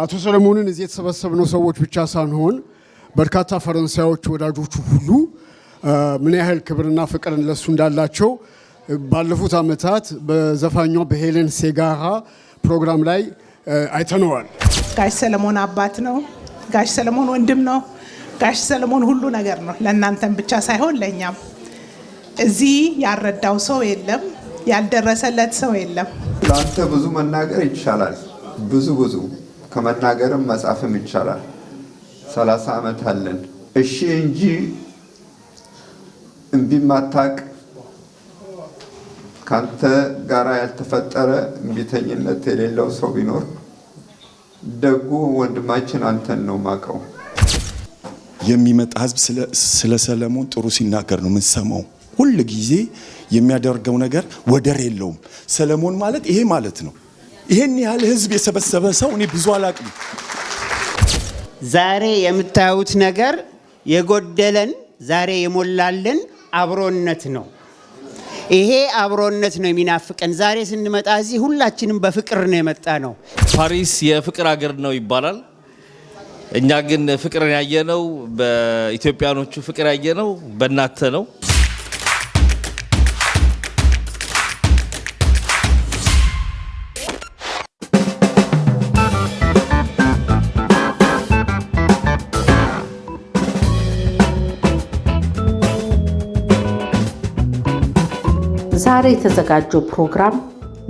አቶ ሰለሞንን እዚህ የተሰበሰብነው ሰዎች ብቻ ሳንሆን በርካታ ፈረንሳዮች ወዳጆቹ ሁሉ ምን ያህል ክብርና ፍቅር ለሱ እንዳላቸው ባለፉት አመታት በዘፋኟ በሄለን ሴጋራ ፕሮግራም ላይ አይተነዋል። ጋሽ ሰለሞን አባት ነው። ጋሽ ሰለሞን ወንድም ነው። ጋሽ ሰለሞን ሁሉ ነገር ነው። ለእናንተም ብቻ ሳይሆን ለኛም እዚህ ያረዳው ሰው የለም፣ ያልደረሰለት ሰው የለም። ላንተ ብዙ መናገር ይቻላል። ብዙ ከመናገርም መጻፍም ይቻላል። 30 አመት አለን። እሺ እንጂ እምቢ ማታቅ ካንተ ጋራ ያልተፈጠረ እምቢተኝነት የሌለው ሰው ቢኖር ደጉ ወንድማችን አንተን ነው ማቀው። የሚመጣ ህዝብ ስለ ሰለሞን ጥሩ ሲናገር ነው የምንሰማው። ሁሉ ጊዜ የሚያደርገው ነገር ወደር የለውም። ሰለሞን ማለት ይሄ ማለት ነው። ይሄን ያህል ህዝብ የሰበሰበ ሰው እኔ ብዙ አላቅም። ዛሬ የምታዩት ነገር የጎደለን ዛሬ የሞላልን አብሮነት ነው። ይሄ አብሮነት ነው የሚናፍቀን። ዛሬ ስንመጣ እዚህ ሁላችንም በፍቅር ነው የመጣ ነው። ፓሪስ የፍቅር ሀገር ነው ይባላል። እኛ ግን ፍቅርን ያየነው በኢትዮጵያኖቹ ፍቅር ያየነው በእናንተ ነው። ዛሬ የተዘጋጀው ፕሮግራም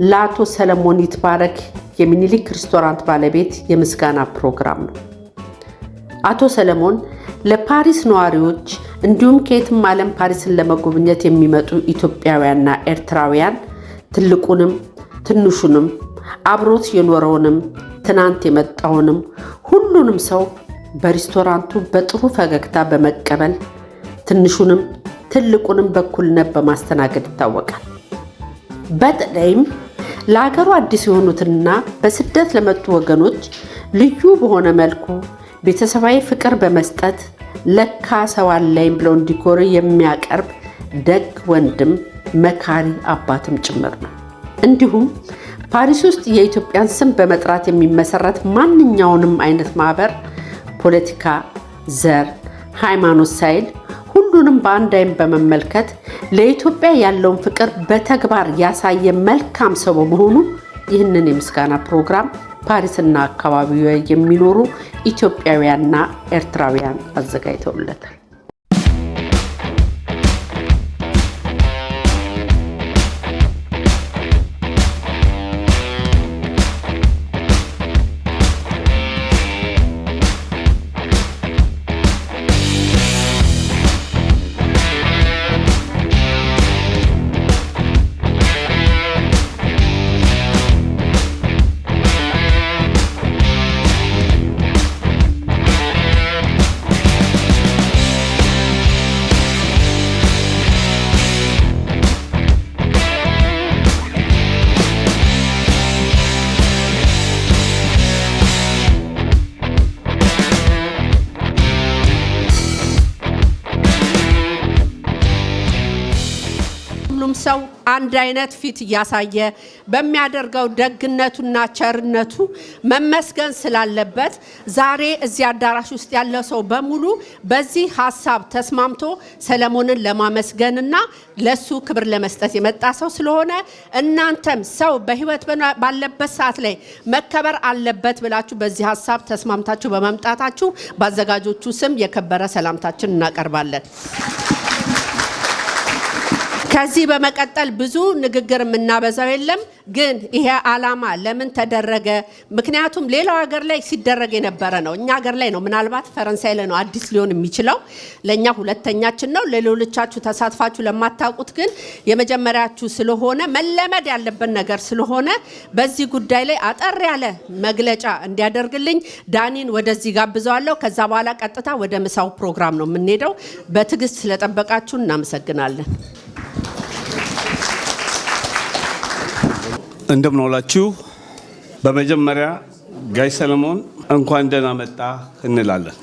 ለአቶ ሰለሞን ይትባረክ የሚኒሊክ ሬስቶራንት ባለቤት የምስጋና ፕሮግራም ነው። አቶ ሰለሞን ለፓሪስ ነዋሪዎች እንዲሁም ከየትም ዓለም ፓሪስን ለመጎብኘት የሚመጡ ኢትዮጵያውያንና ኤርትራውያን ትልቁንም ትንሹንም አብሮት የኖረውንም ትናንት የመጣውንም ሁሉንም ሰው በሬስቶራንቱ በጥሩ ፈገግታ በመቀበል ትንሹንም ትልቁንም በኩልነት በማስተናገድ ይታወቃል። በተለይም ለሀገሩ አዲስ የሆኑትና በስደት ለመጡ ወገኖች ልዩ በሆነ መልኩ ቤተሰባዊ ፍቅር በመስጠት ለካ ሰው አለኝ ብለው እንዲኮሩ የሚያቀርብ ደግ ወንድም፣ መካሪ አባትም ጭምር ነው። እንዲሁም ፓሪስ ውስጥ የኢትዮጵያን ስም በመጥራት የሚመሰረት ማንኛውንም አይነት ማህበር፣ ፖለቲካ፣ ዘር፣ ሃይማኖት ሳይል ሁሉንም በአንድ አይን በመመልከት ለኢትዮጵያ ያለውን ፍቅር በተግባር ያሳየ መልካም ሰው በመሆኑ ይህንን የምስጋና ፕሮግራም ፓሪስና አካባቢው የሚኖሩ ኢትዮጵያውያንና ኤርትራውያን አዘጋጅተውለታል። ሰው አንድ አይነት ፊት ያሳየ በሚያደርገው ደግነቱና ቸርነቱ መመስገን ስላለበት ዛሬ እዚህ አዳራሽ ውስጥ ያለው ሰው በሙሉ በዚህ ሐሳብ ተስማምቶ ሰለሞንን ለማመስገንና ለሱ ክብር ለመስጠት የመጣ ሰው ስለሆነ እናንተም ሰው በህይወት ባለበት ሰዓት ላይ መከበር አለበት ብላችሁ በዚህ ሐሳብ ተስማምታችሁ በመምጣታችሁ ባዘጋጆቹ ስም የከበረ ሰላምታችን እናቀርባለን። ከዚህ በመቀጠል ብዙ ንግግር የምናበዛው የለም፣ ግን ይሄ ዓላማ ለምን ተደረገ? ምክንያቱም ሌላው ሀገር ላይ ሲደረግ የነበረ ነው። እኛ ሀገር ላይ ነው፣ ምናልባት ፈረንሳይ ላይ ነው አዲስ ሊሆን የሚችለው። ለኛ ሁለተኛችን ነው። ለሌሎቻችሁ ተሳትፋችሁ ለማታውቁት ግን የመጀመሪያችሁ ስለሆነ መለመድ ያለበት ነገር ስለሆነ በዚህ ጉዳይ ላይ አጠር ያለ መግለጫ እንዲያደርግልኝ ዳኒን ወደዚህ ጋብዘዋለሁ። ከዛ በኋላ ቀጥታ ወደ ምሳው ፕሮግራም ነው የምንሄደው። በትዕግስት ስለጠበቃችሁ እናመሰግናለን። እንደምን ዋላችሁ። በመጀመሪያ ጋሽ ሰለሞን እንኳን ደህና መጣ እንላለን።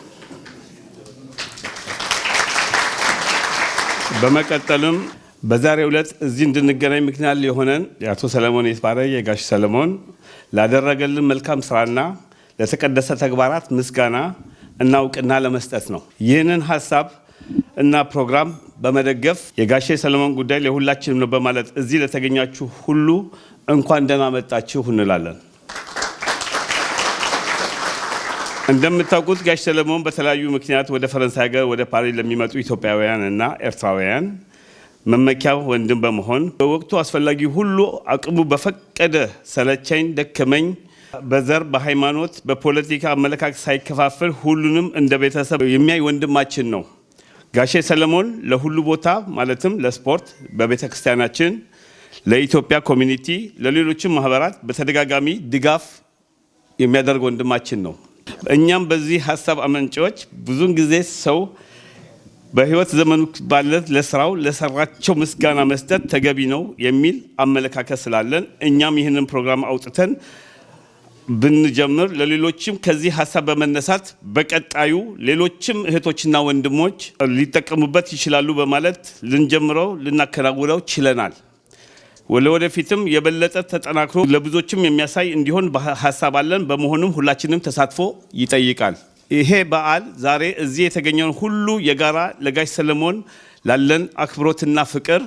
በመቀጠልም በዛሬው ዕለት እዚህ እንድንገናኝ ምክንያት የሆነን የአቶ ሰለሞን ይትባረክ የጋሽ ሰለሞን ላደረገልን መልካም ስራና ለተቀደሰ ተግባራት ምስጋና እና እውቅና ለመስጠት ነው። ይህንን ሀሳብ እና ፕሮግራም በመደገፍ የጋሼ ሰለሞን ጉዳይ ለሁላችንም ነው በማለት እዚህ ለተገኛችሁ ሁሉ እንኳን ደህና መጣችሁ እንላለን። እንደምታውቁት ጋሽ ሰለሞን በተለያዩ ምክንያት ወደ ፈረንሳይ ሀገር ወደ ፓሪስ ለሚመጡ ኢትዮጵያውያን እና ኤርትራውያን መመኪያ ወንድም በመሆን በወቅቱ አስፈላጊ ሁሉ አቅሙ በፈቀደ ሰለቸኝ ደከመኝ በዘር በሃይማኖት በፖለቲካ አመለካከት ሳይከፋፈል ሁሉንም እንደ ቤተሰብ የሚያይ ወንድማችን ነው። ጋሼ ሰለሞን ለሁሉ ቦታ ማለትም ለስፖርት፣ በቤተ ክርስቲያናችን፣ ለኢትዮጵያ ኮሚኒቲ፣ ለሌሎችም ማህበራት በተደጋጋሚ ድጋፍ የሚያደርግ ወንድማችን ነው። እኛም በዚህ ሀሳብ አመንጪዎች ብዙውን ጊዜ ሰው በህይወት ዘመኑ ባለ ለስራው ለሰራቸው ምስጋና መስጠት ተገቢ ነው የሚል አመለካከት ስላለን እኛም ይህንን ፕሮግራም አውጥተን ብንጀምር ለሌሎችም ከዚህ ሀሳብ በመነሳት በቀጣዩ ሌሎችም እህቶችና ወንድሞች ሊጠቀሙበት ይችላሉ በማለት ልንጀምረው ልናከናውነው ችለናል። ወደፊትም የበለጠ ተጠናክሮ ለብዙዎችም የሚያሳይ እንዲሆን ሀሳብ አለን። በመሆኑም ሁላችንም ተሳትፎ ይጠይቃል። ይሄ በዓል ዛሬ እዚህ የተገኘውን ሁሉ የጋራ ለጋሽ ሰለሞን ላለን አክብሮትና ፍቅር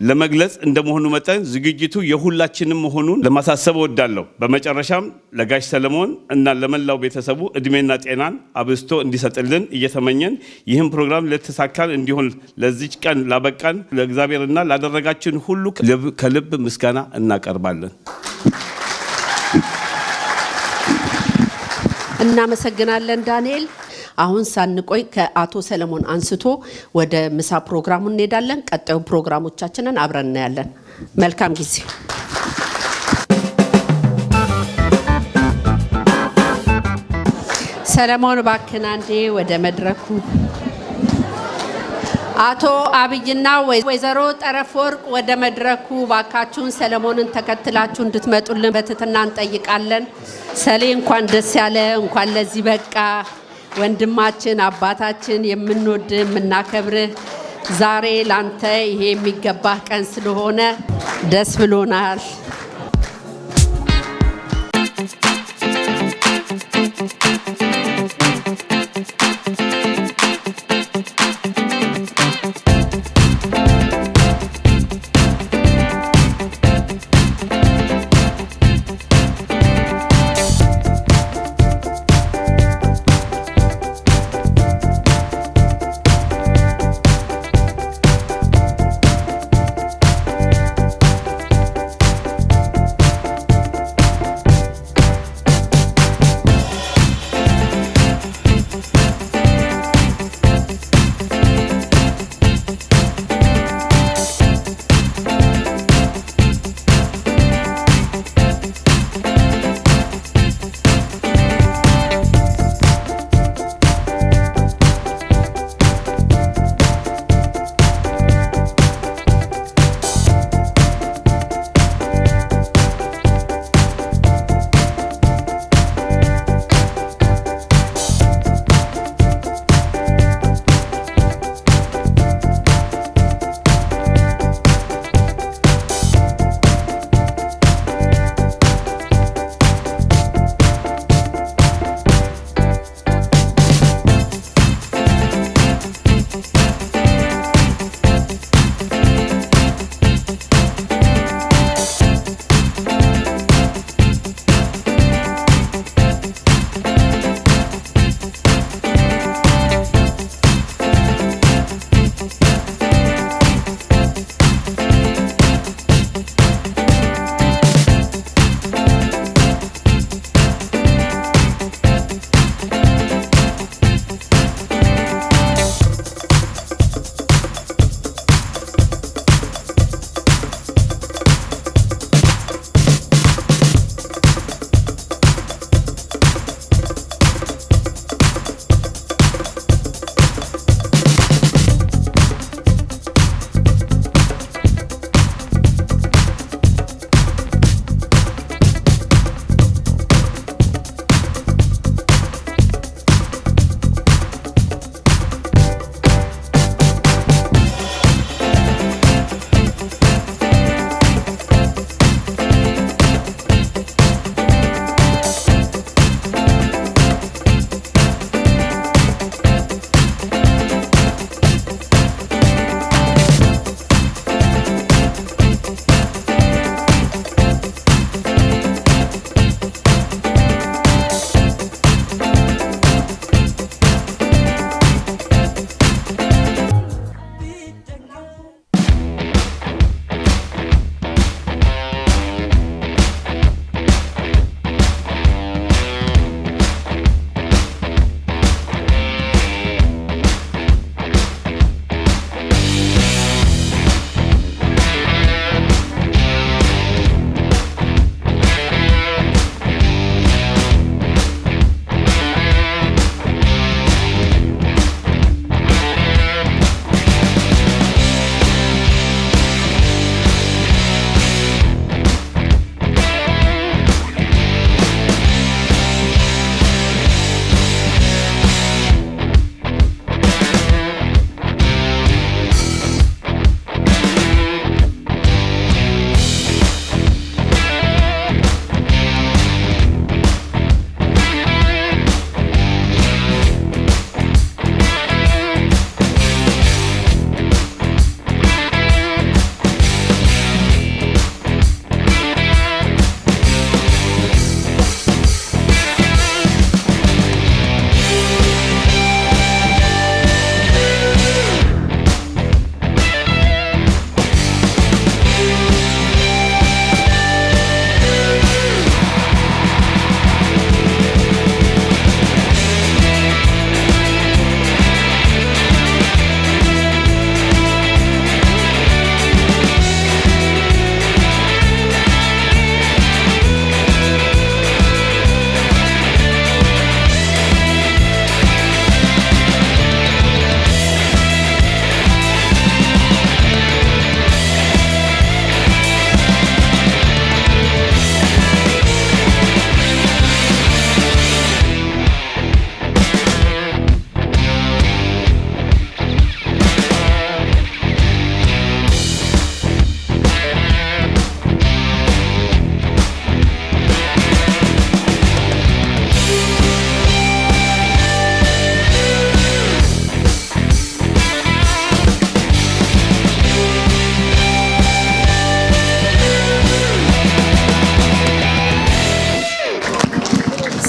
ለመግለጽ እንደመሆኑ መጠን ዝግጅቱ የሁላችንም መሆኑን ለማሳሰብ እወዳለሁ። በመጨረሻም ለጋሽ ሰለሞን እና ለመላው ቤተሰቡ እድሜና ጤናን አብዝቶ እንዲሰጥልን እየተመኘን ይህም ፕሮግራም ለተሳካል እንዲሆን ለዚች ቀን ላበቃን ለእግዚአብሔርና ላደረጋችን ሁሉ ከልብ ምስጋና እናቀርባለን። እናመሰግናለን ዳንኤል። አሁን ሳንቆይ ከአቶ ሰለሞን አንስቶ ወደ ምሳ ፕሮግራሙ እንሄዳለን። ቀጣዩ ፕሮግራሞቻችንን አብረን እናያለን። መልካም ጊዜ። ሰለሞን ባክናንዴ ወደ መድረኩ። አቶ አብይና ወይዘሮ ጠረፈወርቅ ወደ መድረኩ ባካችሁን ሰለሞንን ተከትላችሁ እንድትመጡልን በትህትና እንጠይቃለን። ሰሌ እንኳን ደስ ያለ፣ እንኳን ለዚህ በቃ። ወንድማችን አባታችን የምንወድ የምናከብርህ ዛሬ ላንተ ይሄ የሚገባህ ቀን ስለሆነ ደስ ብሎናል።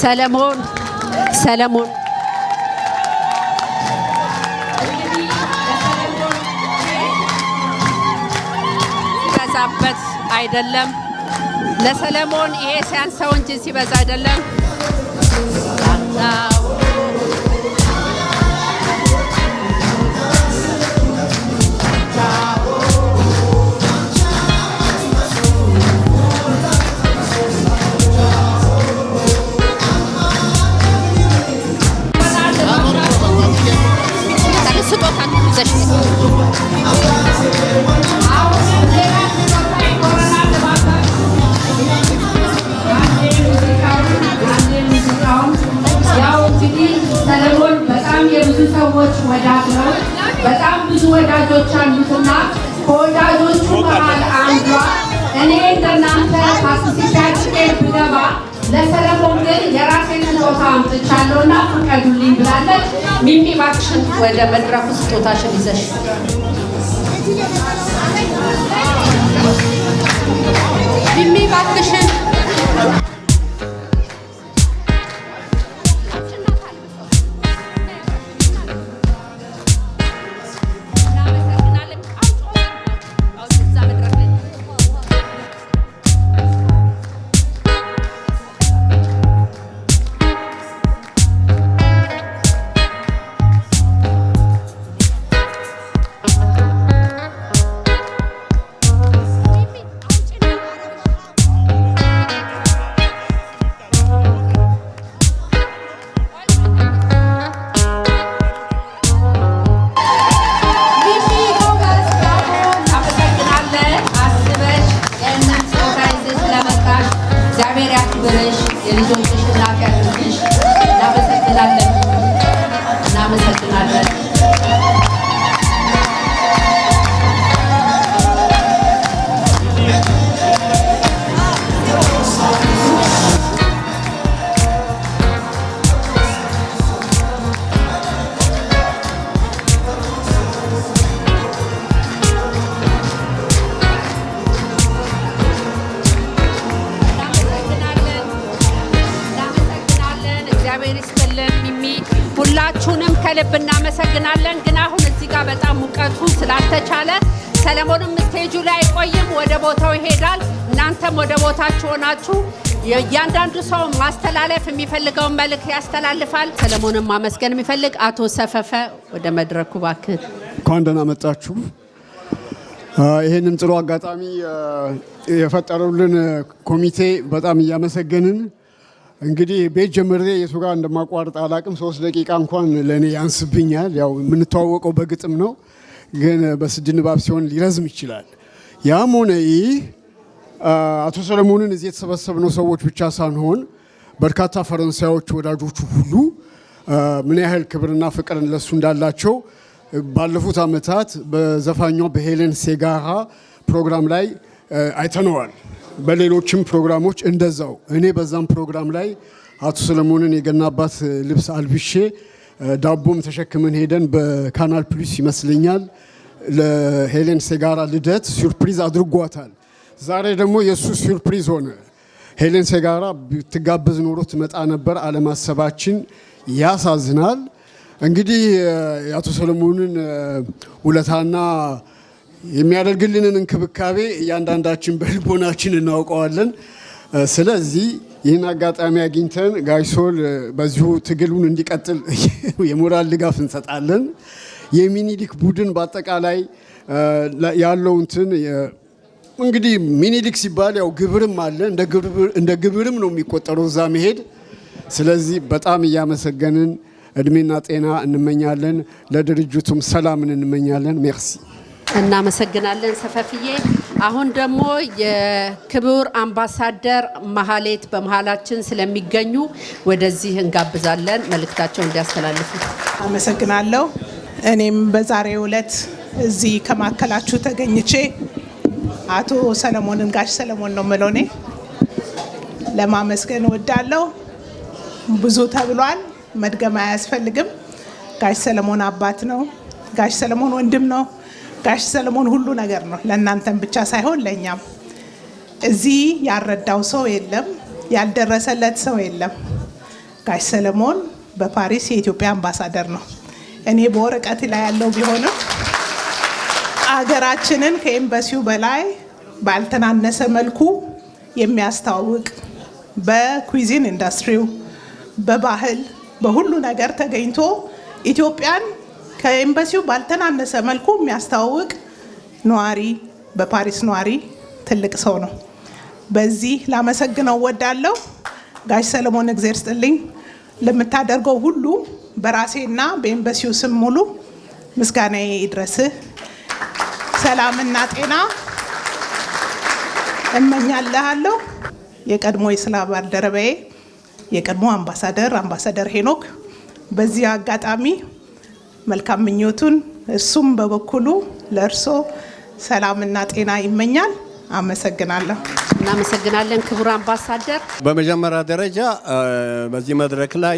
ሰለሞን ሲበዛበት አይደለም። ለሰለሞን ይሄ ሲያንሰው እንጂ ሲበዛ አይደለም። ሰለሞን በጣም የብዙ ሰዎች ወዳጅ ነው። በጣም ብዙ ወዳጆች አሉትና ከወዳጆቹ መሃል አንዷ እኔ እንደናንተ ካስሲሻጭቄ ብገባ ለሰለሞን ግን የራሴን ስጦታ አምጥቻለሁና ፍቀዱልኝ ብላለች። ሚሚ እባክሽን ወደ መድረኩ ስጦታሽን ይዘሽ ሚሚ እባክሽን ሁላችሁንም ከልብ እናመሰግናለን። ግን አሁን እዚህ ጋር በጣም ሙቀቱ ስላልተቻለ ሰለሞንም ስቴጁ ላይ አይቆይም፣ ወደ ቦታው ይሄዳል። እናንተም ወደ ቦታችሁ ሆናችሁ እያንዳንዱ ሰው ማስተላለፍ የሚፈልገውን መልእክት ያስተላልፋል። ሰለሞንም ማመስገን የሚፈልግ አቶ ሰፈፈ ወደ መድረኩ እባክህ። እንኳን ደህና መጣችሁ። ይሄንን ጥሩ አጋጣሚ የፈጠሩልን ኮሚቴ በጣም እያመሰገንን እንግዲህ ቤት ጀምሬ የቱ ጋር እንደማቋርጥ አላቅም። 3 ደቂቃ እንኳን ለእኔ ያንስብኛል። ያው የምንተዋወቀው በግጥም ነው፣ ግን በስድ ንባብ ሲሆን ሊረዝም ይችላል። ያም ሆነ ይህ አቶ ሰለሞንን እዚህ የተሰበሰብነው ሰዎች ብቻ ሳንሆን በርካታ ፈረንሳዮች ወዳጆቹ ሁሉ ምን ያህል ክብርና ፍቅርን ለሱ እንዳላቸው ባለፉት ዓመታት በዘፋኛው በሄለን ሴጋራ ፕሮግራም ላይ አይተነዋል። በሌሎችም ፕሮግራሞች እንደዛው። እኔ በዛም ፕሮግራም ላይ አቶ ሰለሞንን የገና አባት ልብስ አልብሼ ዳቦም ተሸክመን ሄደን በካናል ፕሉስ ይመስለኛል ለሄለን ሴጋራ ልደት ሱርፕሪዝ አድርጓታል። ዛሬ ደግሞ የሱ ሱርፕሪዝ ሆነ። ሄለን ሴጋራ ብትጋበዝ ኖሮ ትመጣ ነበር፣ አለማሰባችን ያሳዝናል። እንግዲህ የአቶ ሰለሞንን ውለታና የሚያደርግልንን እንክብካቤ እያንዳንዳችን በልቦናችን እናውቀዋለን። ስለዚህ ይህን አጋጣሚ አግኝተን ጋይሶል በዚሁ ትግሉን እንዲቀጥል የሞራል ድጋፍ እንሰጣለን። የሚኒሊክ ቡድን በአጠቃላይ ያለው እንትን እንግዲህ ሚኒሊክ ሲባል ያው ግብርም አለ፣ እንደ ግብርም ነው የሚቆጠረው እዛ መሄድ። ስለዚህ በጣም እያመሰገንን እድሜና ጤና እንመኛለን። ለድርጅቱም ሰላምን እንመኛለን። ሜርሲ። እናመሰግናለን ሰፈፍዬ። አሁን ደግሞ የክቡር አምባሳደር ማህሌት በመሃላችን ስለሚገኙ ወደዚህ እንጋብዛለን መልእክታቸውን እንዲያስተላልፉ። አመሰግናለሁ። እኔም በዛሬው ዕለት እዚህ ከማከላችሁ ተገኝቼ አቶ ሰለሞንን ጋሽ ሰለሞን ነው የምለው እኔ ለማመስገን እወዳለሁ። ብዙ ተብሏል፣ መድገም አያስፈልግም። ጋሽ ሰለሞን አባት ነው፣ ጋሽ ሰለሞን ወንድም ነው፣ ጋሽ ሰለሞን ሁሉ ነገር ነው። ለእናንተም ብቻ ሳይሆን ለእኛም። እዚህ ያልረዳው ሰው የለም፣ ያልደረሰለት ሰው የለም። ጋሽ ሰለሞን በፓሪስ የኢትዮጵያ አምባሳደር ነው። እኔ በወረቀት ላይ ያለው ቢሆንም አገራችንን ከኤምባሲው በላይ ባልተናነሰ መልኩ የሚያስተዋውቅ በኩዚን ኢንዱስትሪው በባህል በሁሉ ነገር ተገኝቶ ኢትዮጵያን ከኤምባሲው ባልተናነሰ መልኩ የሚያስተዋውቅ ነዋሪ በፓሪስ ነዋሪ ትልቅ ሰው ነው። በዚህ ላመሰግነው ወዳለው ጋሽ ሰለሞን እግዜር ስጥልኝ ለምታደርገው ሁሉ በራሴና በኤምባሲው ስም ሙሉ ምስጋናዬ ይድረስህ። ሰላምና ጤና እመኛለሁ። የቀድሞ የስራ ባልደረባዬ የቀድሞ አምባሳደር ሄኖክ በዚህ አጋጣሚ መልካም ምኞቱን እሱም በበኩሉ ለእርሶ ሰላምና ጤና ይመኛል። አመሰግናለሁ። እናመሰግናለን ክቡር አምባሳደር። በመጀመሪያ ደረጃ በዚህ መድረክ ላይ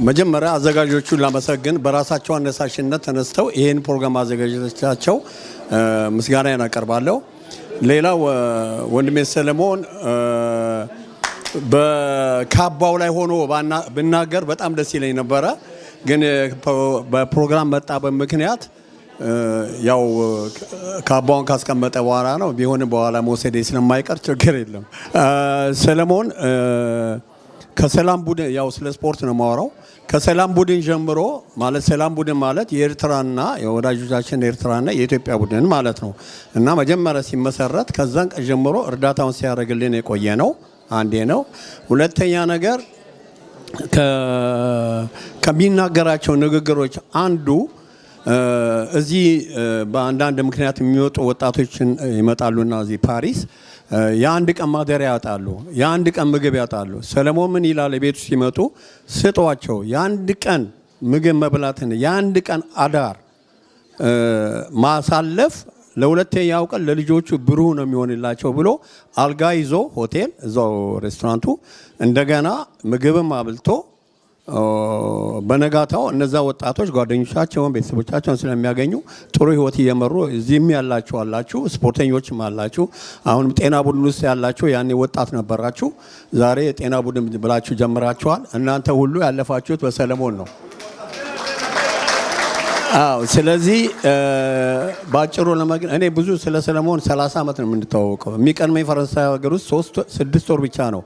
መጀመሪያ አዘጋጆቹን ላመሰግን፣ በራሳቸው አነሳሽነት ተነስተው ይህን ፕሮግራም አዘጋጆቻቸው ምስጋናዬን አቀርባለሁ። ሌላው ወንድሜ ሰለሞን በካባው ላይ ሆኖ ብናገር በጣም ደስ ይለኝ ነበረ፣ ግን በፕሮግራም መጣበብ ምክንያት ያው ካባውን ካስቀመጠ በኋላ ነው። ቢሆንም በኋላ መውሰዴ ስለማይቀር ችግር የለም። ሰለሞን ከሰላም ቡድን ያው ስለ ስፖርት ነው የማወራው። ከሰላም ቡድን ጀምሮ ማለት ሰላም ቡድን ማለት የኤርትራና የወዳጆቻችን ኤርትራና የኢትዮጵያ ቡድን ማለት ነው እና መጀመሪያ ሲመሰረት ከዛን ቀን ጀምሮ እርዳታውን ሲያደርግልን የቆየ ነው። አንዴ ነው። ሁለተኛ ነገር ከሚናገራቸው ንግግሮች አንዱ እዚህ በአንዳንድ ምክንያት የሚወጡ ወጣቶችን ይመጣሉና እዚህ ፓሪስ የአንድ ቀን ማደሪያ ያጣሉ፣ የአንድ ቀን ምግብ ያጣሉ። ሰለሞን ምን ይላል? ቤቱ ሲመጡ ስጧቸው፣ የአንድ ቀን ምግብ መብላትን የአንድ ቀን አዳር ማሳለፍ ለሁለተኛው ቀን ለልጆቹ ብሩህ ነው የሚሆንላቸው ብሎ አልጋ ይዞ ሆቴል እዛው ሬስቶራንቱ እንደገና ምግብም አብልቶ በነጋታው እነዛ ወጣቶች ጓደኞቻቸውን ቤተሰቦቻቸውን ስለሚያገኙ ጥሩ ህይወት እየመሩ እዚህም ያላችሁ አላችሁ፣ ስፖርተኞችም አላችሁ። አሁንም ጤና ቡድን ውስጥ ያላችሁ ያኔ ወጣት ነበራችሁ፣ ዛሬ የጤና ቡድን ብላችሁ ጀምራችኋል። እናንተ ሁሉ ያለፋችሁት በሰለሞን ነው። አዎ። ስለዚህ ባጭሩ እኔ ብዙ ስለ ሰለሞን 30 ዓመት ነው የምንተዋወቀው። የሚቀድመኝ ፈረንሳይ ሀገር ውስጥ 6 ወር ብቻ ነው።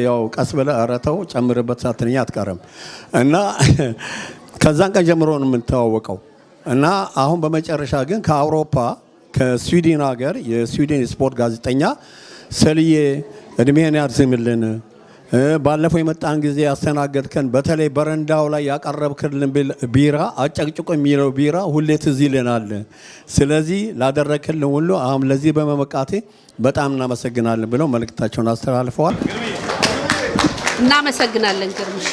ያው ቀስ ብለህ አረተው ጨምርበት ሳትንኛ አትቀርም እና ከዛን ቀን ጀምሮ ነው የምንተዋወቀው እና አሁን በመጨረሻ ግን ከአውሮፓ ከስዊድን ሀገር የስዊድን ስፖርት ጋዜጠኛ ሰልዬ እድሜህን ያርዝምልን፣ ባለፈው የመጣን ጊዜ ያስተናገድከን በተለይ በረንዳው ላይ ያቀረብክልን ቢራ አጨቅጭቆ የሚለው ቢራ ሁሌ ትዝ ይለናል። ስለዚህ ላደረክልን ሁሉ አሁን ለዚህ በመመቃቴ በጣም እናመሰግናለን ብለው መልእክታቸውን አስተላልፈዋል። እናመሰግናለን ግርምሽ።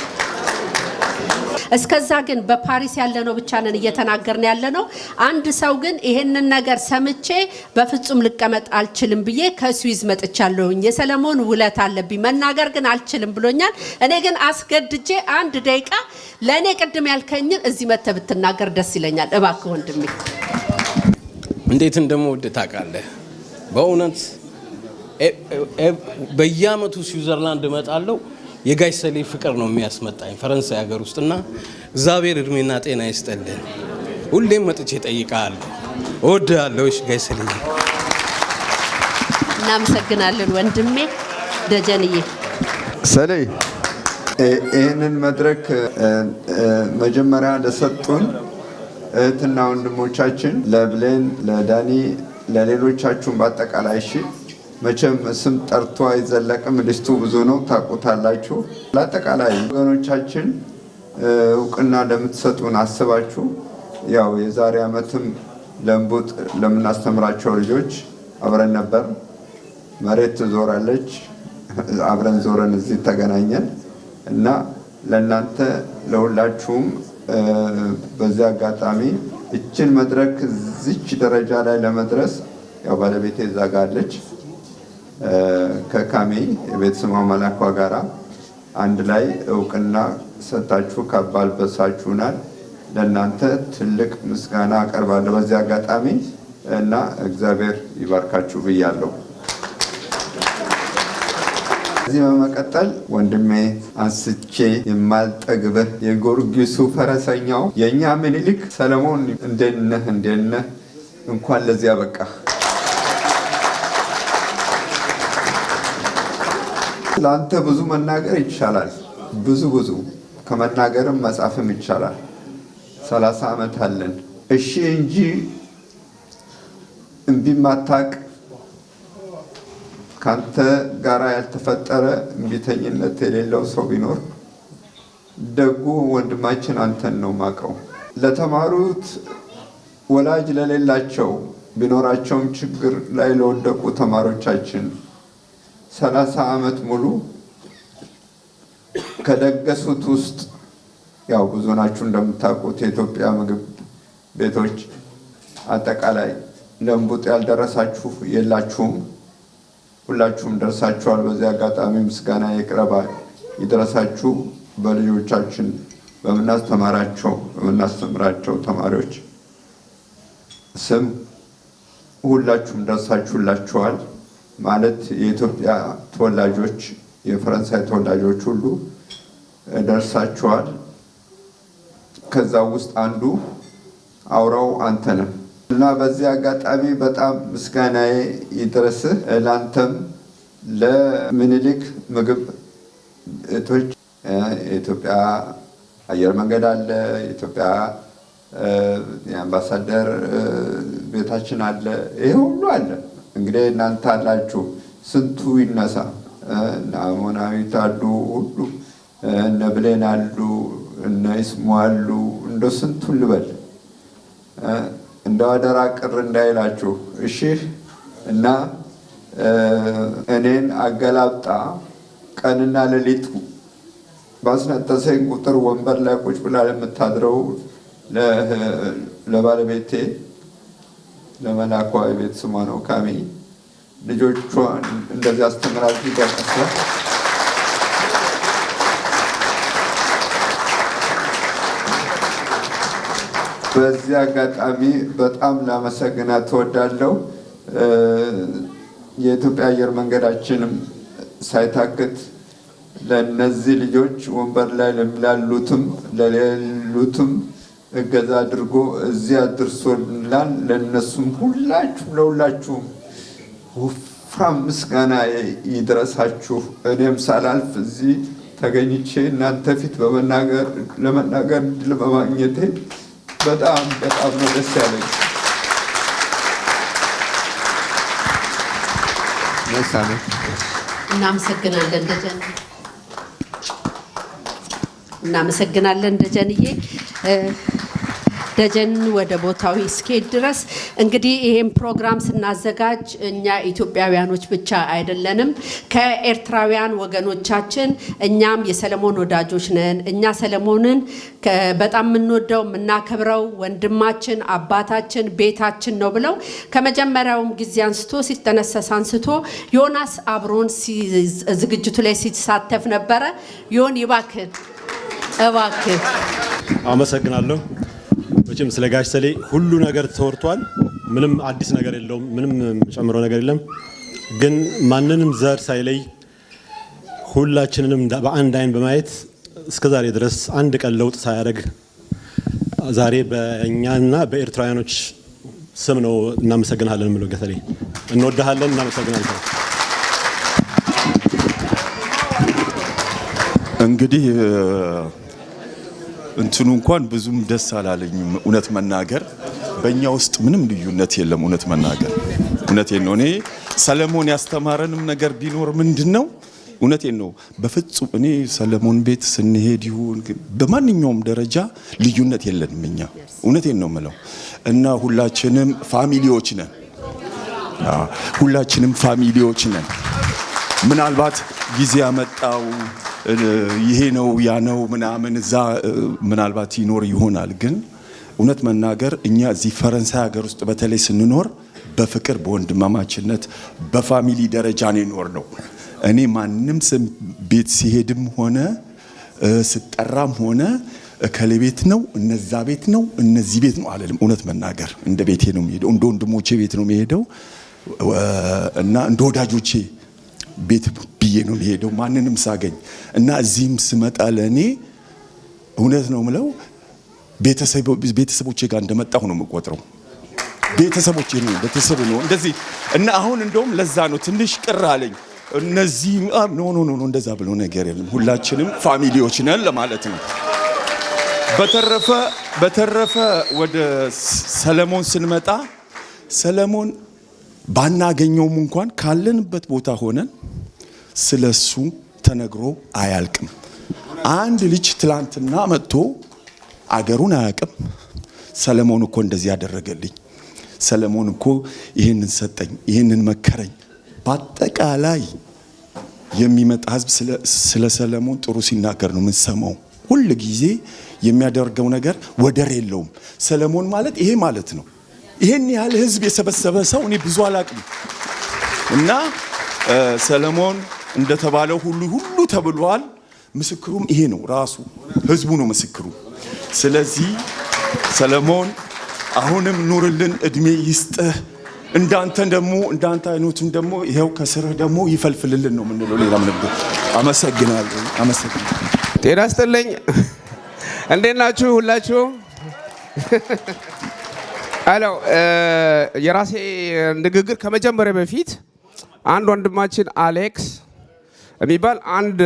እስከዛ ግን በፓሪስ ያለነው ብቻ ነን እየተናገርን ያለነው። አንድ ሰው ግን ይሄንን ነገር ሰምቼ በፍጹም ልቀመጥ አልችልም ብዬ ከስዊዝ መጥቻለሁኝ። የሰለሞን ውለት አለብኝ መናገር ግን አልችልም ብሎኛል። እኔ ግን አስገድጄ 1 ደቂቃ ለእኔ ቅድም ያልከኝን እዚህ መተህ ብትናገር ደስ ይለኛል። እባክህ ወንድሜ። እንዴት እንደምወድ ታውቃለህ። በእውነት በየአመቱ ስዊዘርላንድ እመጣለሁ። የጋሽ ሰሌ ፍቅር ነው የሚያስመጣኝ ፈረንሳይ ሀገር ውስጥና እግዚአብሔር እድሜና ጤና ይስጠልን። ሁሌም መጥቼ እጠይቅሃለሁ፣ እወድሃለሁ። እሺ ጋሽ ሰሌ። እናመሰግናለን ወንድሜ ደጀንዬ። ሰሌ ይህንን መድረክ መጀመሪያ ለሰጡን እህትና ወንድሞቻችን ለብሌን፣ ለዳኒ፣ ለሌሎቻችሁም በአጠቃላይ እሺ መቼም ስም ጠርቶ አይዘለቅም። ሊስቱ ብዙ ነው፣ ታውቁታላችሁ። ለአጠቃላይ ወገኖቻችን እውቅና ለምትሰጡን አስባችሁ ያው የዛሬ ዓመትም ለምቡጥ ለምናስተምራቸው ልጆች አብረን ነበር። መሬት ትዞራለች፣ አብረን ዞረን እዚህ ተገናኘን እና ለእናንተ ለሁላችሁም በዚህ አጋጣሚ እችን መድረክ እዚች ደረጃ ላይ ለመድረስ ያው ባለቤቴ ዛጋለች ከካሜ የቤት ስሟ መላኳ ጋራ አንድ ላይ እውቅና ሰጣችሁ ካባልበሳችሁናል። ለእናንተ ትልቅ ምስጋና አቀርባለሁ በዚህ አጋጣሚ እና እግዚአብሔር ይባርካችሁ ብያለሁ። እዚህ በመቀጠል ወንድሜ አንስቼ የማልጠግብህ የጊዮርጊሱ ፈረሰኛው የእኛ ምኒልክ ሰለሞን እንዴት ነህ? እንኳን ለዚያ በቃ። ለአንተ ብዙ መናገር ይቻላል። ብዙ ከመናገርም መጻፍም ይቻላል። 30 ዓመት አለን። እሺ እንጂ እምቢ ማታቅ ካንተ ጋራ ያልተፈጠረ እምቢተኝነት የሌለው ሰው ቢኖር ደጉ ወንድማችን አንተን ነው ማቀው። ለተማሩት ወላጅ ለሌላቸው ቢኖራቸውም ችግር ላይ ለወደቁ ተማሪዎቻችን 30 ዓመት ሙሉ ከደገሱት ውስጥ ያው ብዙ ናችሁ እንደምታውቁት የኢትዮጵያ ምግብ ቤቶች አጠቃላይ ለምቡጥ ያልደረሳችሁ የላችሁም። ሁላችሁም ደርሳችኋል። በዚህ አጋጣሚ ምስጋና ይድረሳችሁ። በልጆቻችን በምናስተምራቸው ተማሪዎች ስም ሁላችሁም ደርሳችሁላችኋል። ማለት የኢትዮጵያ ተወላጆች የፈረንሳይ ተወላጆች ሁሉ ደርሳችኋል። ከዛ ውስጥ አንዱ አውራው አንተ ነህ እና በዚህ አጋጣሚ በጣም ምስጋናዬ ይድረስህ። ላንተም ለምኒልክ ምግብ ቤቶች የኢትዮጵያ አየር መንገድ አለ፣ የኢትዮጵያ የአምባሳደር ቤታችን አለ፣ ይሄ ሁሉ አለ። እንግዲህ እናንተ አላችሁ፣ ስንቱ ይነሳ። እነ አሞናዊት አሉ፣ ሁሉ እነ ብሌን አሉ፣ እነ ይስሙ አሉ። እንደ ስንቱን ልበል እንደ አደራ ቅር እንዳይላችሁ እሺ። እና እኔን አገላብጣ ቀንና ሌሊት ባስነጠሰኝ ቁጥር ወንበር ላይ ቁጭ ብላ የምታድረው ለባለቤቴ ለመላኳ ቤት ስሟ ነው ካሚ ልጆቿን እንደዚህ አስተምራችሁ ይደርሳል። በዚህ አጋጣሚ በጣም ላመሰግናት እወዳለሁ። የኢትዮጵያ አየር መንገዳችንም ሳይታክት ለነዚህ ልጆች ወንበር ላይ ላሉትም ለሌሉትም እገዛ አድርጎ እዚህ አድርሶናል። ለነሱም ለሁላችሁም ወፍራም ምስጋና ይድረሳችሁ። እኔም ሳላልፍ እዚህ ተገኝቼ እናንተ ፊት ለመናገር እድል በማግኘቴ በጣም ነው ደስ ያለኝ። እናመሰግናለን ደጀንዬ። ደጀን ወደ ቦታው እስኪሄድ ድረስ እንግዲህ ይሄን ፕሮግራም ስናዘጋጅ እኛ ኢትዮጵያውያኖች ብቻ አይደለንም። ከኤርትራውያን ወገኖቻችን እኛም የሰለሞን ወዳጆች ነን። እኛ ሰለሞንን በጣም የምንወደው የምናከብረው ወንድማችን፣ አባታችን፣ ቤታችን ነው ብለው ከመጀመሪያውም ጊዜ አንስቶ ሲጠነሰስ አንስቶ ዮናስ አብሮን ዝግጅቱ ላይ ሲሳተፍ ነበረ። ዮን ይባክን እባክህ። አመሰግናለሁ። መቼም ስለ ጋሽ ሰሌ ሁሉ ነገር ተወርቷል። ምንም አዲስ ነገር የለውም። ምንም ጨምሮ ነገር የለም። ግን ማንንም ዘር ሳይለይ ሁላችንንም በአንድ አይን በማየት እስከዛሬ ድረስ አንድ ቀን ለውጥ ሳያደርግ ዛሬ በእኛና በኤርትራውያኖች ስም ነው እናመሰግናለን የምለው። ገሰሌ እንወድሃለን፣ እናመሰግናለን። እንግዲህ እንትኑ እንኳን ብዙም ደስ አላለኝም። እውነት መናገር በእኛ ውስጥ ምንም ልዩነት የለም። እውነት መናገር እውነቴን ነው። እኔ ሰለሞን ያስተማረንም ነገር ቢኖር ምንድን ነው? እውነቴን ነው። በፍጹም እኔ ሰለሞን ቤት ስንሄድ ይሁን በማንኛውም ደረጃ ልዩነት የለንም እኛ። እውነቴን ነው የምለው እና ሁላችንም ፋሚሊዎች ነን። ሁላችንም ፋሚሊዎች ነን። ምናልባት ጊዜ ያመጣው ይሄ ነው ያ ነው ምናምን እዛ ምናልባት ይኖር ይሆናል። ግን እውነት መናገር እኛ እዚህ ፈረንሳይ ሀገር ውስጥ በተለይ ስንኖር በፍቅር በወንድማማችነት በፋሚሊ ደረጃ ነው ይኖር ነው። እኔ ማንም ቤት ሲሄድም ሆነ ስጠራም ሆነ ከሌ ቤት ነው እነዛ ቤት ነው እነዚህ ቤት ነው አለልም። እውነት መናገር እንደ ቤቴ ነው የሚሄደው፣ እንደ ወንድሞቼ ቤት ነው የሚሄደው እና እንደ ወዳጆቼ ቤት ብዬ ብዬ ነው የምሄደው ማንንም ሳገኝ እና እዚህም ስመጣ ለእኔ እውነት ነው ምለው ቤተሰቦቼ ጋር እንደመጣሁ ነው የምቆጥረው። ቤተሰቦቼ ነው እንደዚህ እና አሁን እንደውም ለዛ ነው ትንሽ ቅር አለኝ። እነዚህ ኖ እንደዛ ብሎ ነገር የለም ሁላችንም ፋሚሊዎች ነን ለማለት ነው። በተረፈ ወደ ሰለሞን ስንመጣ ሰለሞን ባናገኘውም እንኳን ካለንበት ቦታ ሆነን ስለሱ ተነግሮ አያልቅም። አንድ ልጅ ትላንትና መጥቶ አገሩን አያውቅም። ሰለሞን እኮ እንደዚህ ያደረገልኝ፣ ሰለሞን እኮ ይህንን ሰጠኝ፣ ይህንን መከረኝ። በአጠቃላይ የሚመጣ ህዝብ ስለ ሰለሞን ጥሩ ሲናገር ነው የምንሰማው። ሁል ጊዜ የሚያደርገው ነገር ወደር የለውም። ሰለሞን ማለት ይሄ ማለት ነው። ይሄን ያህል ህዝብ የሰበሰበ ሰው እኔ ብዙ አላቅም እና ሰለሞን እንደተባለው ሁሉ ተብሏል። ምስክሩም ይሄ ነው፣ ራሱ ህዝቡ ነው ምስክሩ። ስለዚህ ሰለሞን አሁንም ኑርልን፣ እድሜ ይስጥህ። እንዳንተ አይነቱን ደግሞ ይሄው ከስርህ ደግሞ ይፈልፍልልን ነው የምንለው። ሌላ ምን ነው። አመሰግናለሁ። ጤና ይስጥልኝ። እንዴት ናችሁ ሁላችሁ? አሎ የራሴ ንግግር ከመጀመሪያ በፊት አንድ ወንድማችን አሌክስ የሚባል አንድ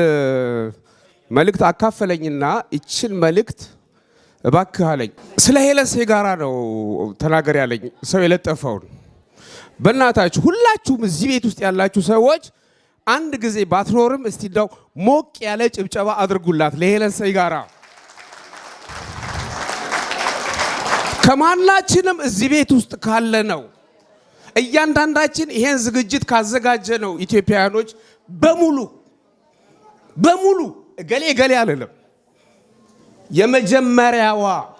መልእክት አካፈለኝና ይችን መልእክት እባክህ አለኝ። ስለ ሄለን ሴጋራ ነው ተናገር ያለኝ ሰው የለጠፈውን። በእናታችሁ ሁላችሁም እዚህ ቤት ውስጥ ያላችሁ ሰዎች አንድ ጊዜ ባትኖርም እስቲ እንደው ሞቅ ያለ ጭብጨባ አድርጉላት ለሄለን ሴጋራ። ከማናችንም እዚህ ቤት ውስጥ ካለ ነው እያንዳንዳችን ይሄን ዝግጅት ካዘጋጀ ነው ኢትዮጵያውያኖች በሙሉ እገሌ አለለም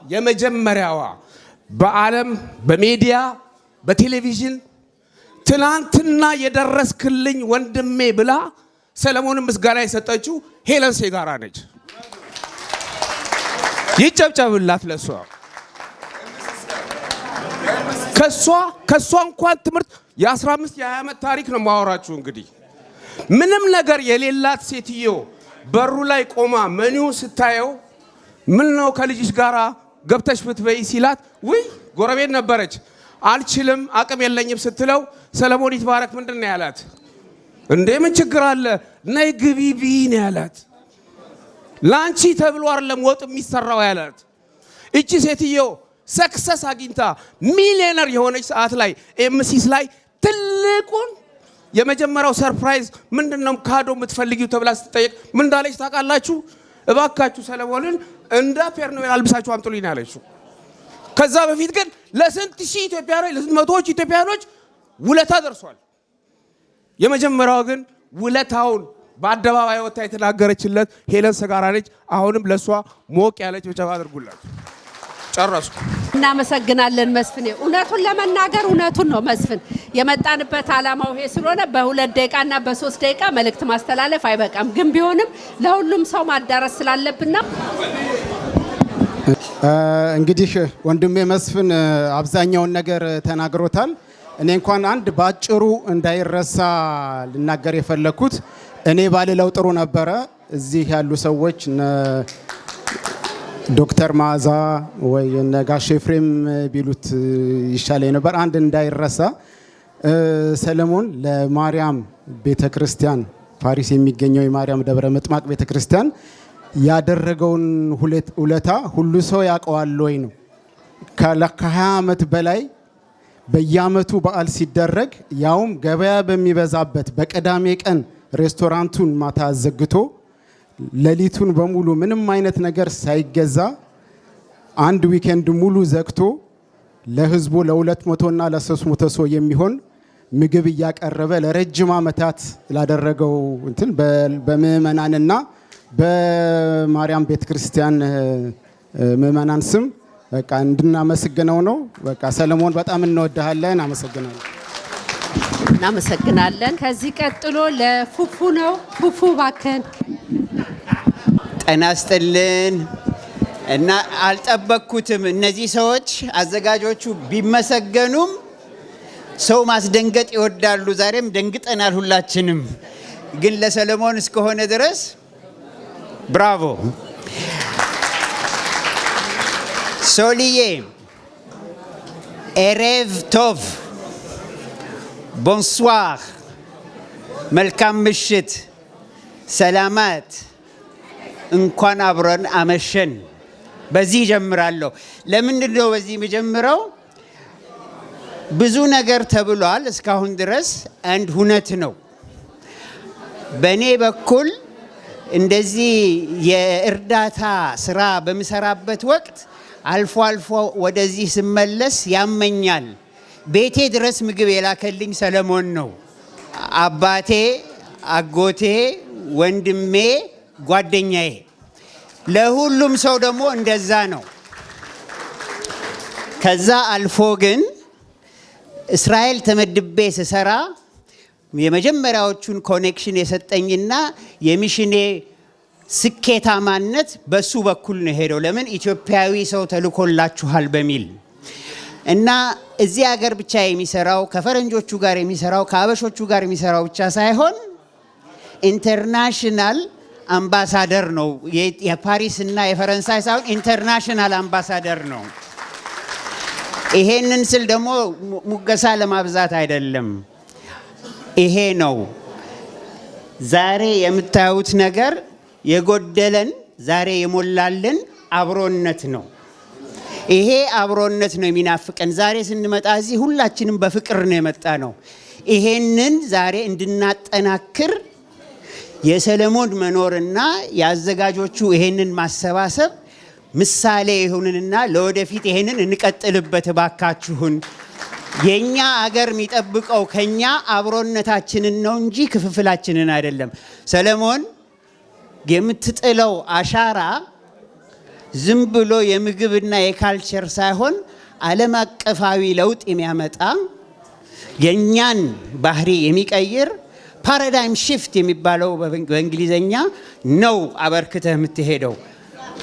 የመጀመሪያዋ በዓለም በሚዲያ በቴሌቪዥን ትናንትና የደረስክልኝ ወንድሜ ብላ ሰለሞንን ምስጋና የሰጠችው ሄለን ሴጋራ ነች። ይጨብጨብላት ለሷ። ከሷ እንኳን ትምህርት የ15 የ20 ዓመት ታሪክ ነው ማወራችሁ። እንግዲህ ምንም ነገር የሌላት ሴትዮ በሩ ላይ ቆማ መኒው ስታየው ምን ነው ከልጅሽ ጋራ ገብተሽ ብትበይ ሲላት ውይ ጎረቤት ነበረች አልችልም አቅም የለኝም ስትለው ሰለሞን ይትባረክ ምንድነው ያላት? እንዴ ምን ችግር አለ ነይ ግቢ ቢ ነው ያላት። ላንቺ ተብሎ አይደለም ወጥ የሚሰራው ያላት። እቺ ሴትዮ ሰክሰስ አግኝታ ሚሊዮነር የሆነች ሰዓት ላይ ኤምሲስ ላይ ትልቁን የመጀመሪያው ሰርፕራይዝ ምንድነው ካዶ የምትፈልጊው ተብላ ስትጠየቅ ምን እንዳለች ታውቃላችሁ? እባካችሁ ሰለሞንን እንደ ፔርኖዌል አልብሳችሁ አምጡልኝ ያለችው። ከዛ በፊት ግን ለስንት ሺህ ኢትዮጵያኖች ለስንት መቶዎች ኢትዮጵያኖች ውለታ ደርሷል። የመጀመሪያው ግን ውለታውን በአደባባይ ወጣ የተናገረችለት ሄለን ሴጋራ ነች። አሁንም ለሷ ሞቅ ያለች ጭብጨባ አድርጉላት። ጨረስኩ። እናመሰግናለን መስፍን። እውነቱን ለመናገር እውነቱን ነው መስፍን። የመጣንበት ዓላማው ይሄ ስለሆነ በ2 ደቂቃና በ3 ደቂቃ መልእክት ማስተላለፍ አይበቃም። ግን ቢሆንም ለሁሉም ሰው ማዳረስ ስላለብና እንግዲህ ወንድሜ መስፍን አብዛኛውን ነገር ተናግሮታል። እኔ እንኳን አንድ ባጭሩ እንዳይረሳ ልናገር የፈለኩት እኔ ባልለው ጥሩ ነበረ። እዚህ ያሉ ሰዎች ዶክተር ማዛ ወይ ነጋሽ ኤፍሬም ቢሉት ይሻለኝ ነበር። አንድ እንዳይረሳ ሰለሞን ለማርያም ቤተክርስቲያን ፓሪስ የሚገኘው የማርያም ደብረ ምጥማቅ ቤተክርስቲያን ያደረገውን ውለታ ሁሉ ሰው ያውቀዋል ወይ ነው። ከ20 ዓመት በላይ በየዓመቱ በዓል ሲደረግ ያውም ገበያ በሚበዛበት በቅዳሜ ቀን ሬስቶራንቱን ማታ ዘግቶ ሌሊቱን በሙሉ ምንም አይነት ነገር ሳይገዛ አንድ ዊኬንድ ሙሉ ዘግቶ ለህዝቡ ለ200 እና ለ300 ሰው የሚሆን ምግብ እያቀረበ ለረጅም ዓመታት ላደረገው እንትን በምእመናንና በማርያም ቤተክርስቲያን ምእመናን ስም በቃ እንድናመሰግነው ነው። በቃ ሰለሞን በጣም እንወድሃለን። እናመሰግናለን። ከዚህ ቀጥሎ ለፉፉ ነው። ፉፉ ባከን ጤና ይስጥልን። እና አልጠበቅኩትም። እነዚህ ሰዎች አዘጋጆቹ ቢመሰገኑም ሰው ማስደንገጥ ይወዳሉ። ዛሬም ደንግጠናል ሁላችንም። ግን ለሰለሞን እስከሆነ ድረስ ብራቮ። ሶልዬ ኤሬቭ ቶቭ ቦንስዋር፣ መልካም ምሽት፣ ሰላማት፣ እንኳን አብረን አመሸን። በዚህ ጀምራለሁ። ለምንድን ነው በዚህ የምጀምረው? ብዙ ነገር ተብሏል እስካሁን ድረስ። አንድ ሁነት ነው። በእኔ በኩል እንደዚህ የእርዳታ ስራ በምሰራበት ወቅት አልፎ አልፎ ወደዚህ ስመለስ ያመኛል። ቤቴ ድረስ ምግብ የላከልኝ ሰለሞን ነው። አባቴ፣ አጎቴ፣ ወንድሜ፣ ጓደኛዬ። ለሁሉም ሰው ደግሞ እንደዛ ነው። ከዛ አልፎ ግን እስራኤል ተመድቤ ስሰራ የመጀመሪያዎቹን ኮኔክሽን የሰጠኝና የሚሽኔ ስኬታማነት በሱ በኩል ነው ሄደው። ለምን ኢትዮጵያዊ ሰው ተልኮላችኋል በሚል እና እዚህ ሀገር ብቻ የሚሰራው ከፈረንጆቹ ጋር የሚሰራው ከአበሾቹ ጋር የሚሰራው ብቻ ሳይሆን ኢንተርናሽናል አምባሳደር ነው። የፓሪስ እና የፈረንሳይ ሳይሆን ኢንተርናሽናል አምባሳደር ነው። ይሄንን ስል ደግሞ ሙገሳ ለማብዛት አይደለም። ይሄ ነው ዛሬ የምታዩት ነገር። የጎደለን ዛሬ የሞላልን አብሮነት ነው። ይሄ አብሮነት ነው የሚናፍቀን። ዛሬ ስንመጣ እዚህ ሁላችንም በፍቅር ነው የመጣ ነው። ይሄንን ዛሬ እንድናጠናክር የሰለሞን መኖርና የአዘጋጆቹ ይሄንን ማሰባሰብ ምሳሌ ይሁንንና ለወደፊት ይሄንን እንቀጥልበት ባካችሁን። የኛ አገር የሚጠብቀው ከኛ አብሮነታችንን ነው እንጂ ክፍፍላችንን አይደለም። ሰለሞን የምትጥለው አሻራ ዝም ብሎ የምግብና የካልቸር ሳይሆን ዓለም አቀፋዊ ለውጥ የሚያመጣ የኛን ባህሪ የሚቀይር ፓራዳይም ሽፍት የሚባለው በእንግሊዘኛ ነው አበርክተህ የምትሄደው።